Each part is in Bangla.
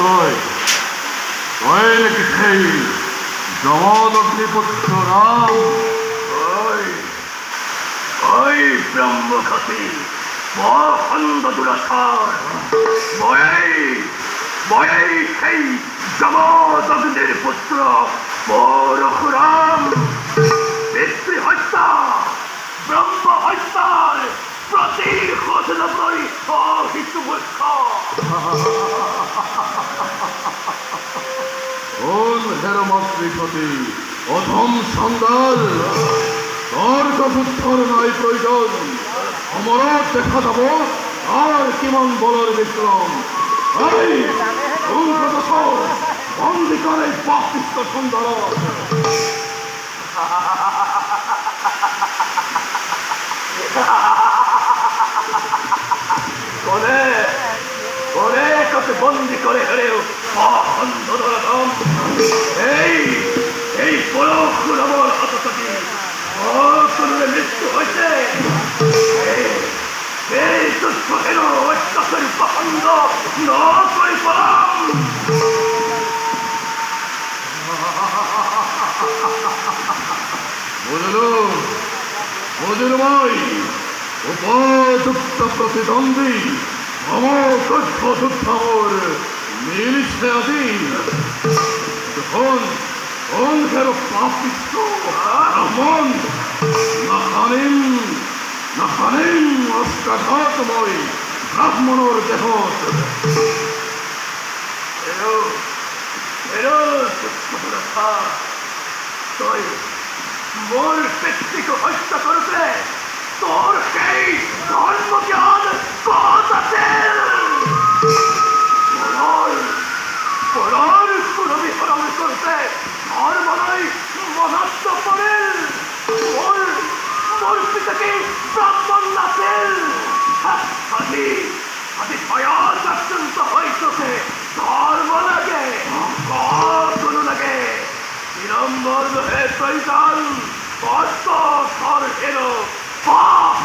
ওই ওই নাকি সেই জমদ অগ্নিপুত্র রাম? ওই ওই ব্রহ্মঘাতী মহাখণ্ড দুরাচার বয়েই সেই জমদ অগ্নির পুত্র পরশুরাম পিতৃ হত্যা ব্রহ্ম হত্যার প্রতিশোধ লবই অহিতু মূর্খ। কোন হের মাতৃপতি অধম সন্দাল, তোর যুদ্ধর নাই প্রয়োজন। অমরত দেখা যাব আর কিমান বলর বিক্রম। এই বন্দি করে পাপিষ্ট সুন্দর। কোনে তোকে বন্দি করে হলেও অন্ধরাম এই পরশুরামর হাত থেকে অসুরের মৃত্যু হয়েছে। এই যুদ্ধ হেন অত্যাচারী প্রখণ্ড নয় পরাম। বুঝলুমাই উপযুক্ত প্রতিদ্বন্দ্বী আমার যুদ্ধমর মিলিছে আদি কোন হের পাপিষ্ট মন নাখানিম অষ্টাঘাতময় ব্রাহ্মণর দেহ মোর ব্যক্তিকে হত্যা করতে তোর সেই ধর্মজ্ঞান কত আছে? পরার পুরবি হরণ করতে ধর্ম নয় মহত্ব পড়েন। মোর পিতাকে ব্রাহ্মণ নাচেন আদি ভয়ার অত্যন্ত হইতেছে ধর্ম লাগে কোনো লাগে বিলম্বর হে প্রয়োজন কত ধর এলো পাপ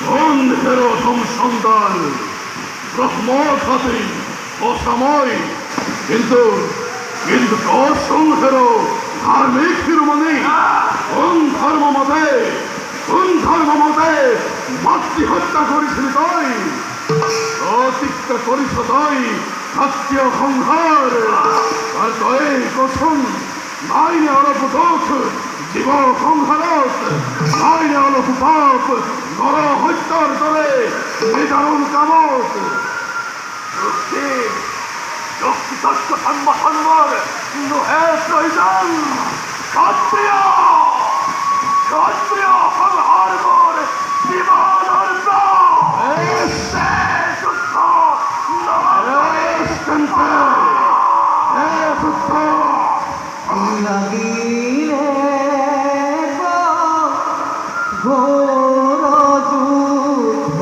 কোন হেরোধম সন্তান ব্রহ্মঘাতী অসময় কিন্তু অসংখ্যের ধার্মিক শিরোমণি কোন ধর্ম মতে মাতৃ হত্যা করেছিল তাই প্রতিজ্ঞা করিস তাই সত্য সংহার আর তয়ে কসম নাইনে অলপ দোষ জীব সংহারত নাইনে অলপ পাপ নর হত্যার দরে নিদারণ কামত শক্তি তত্ত্ব সম্মর নহে প্রয়োজন ক্ষত্রিয় সংহার মোর জীবনের ঘোর যুদ্ধ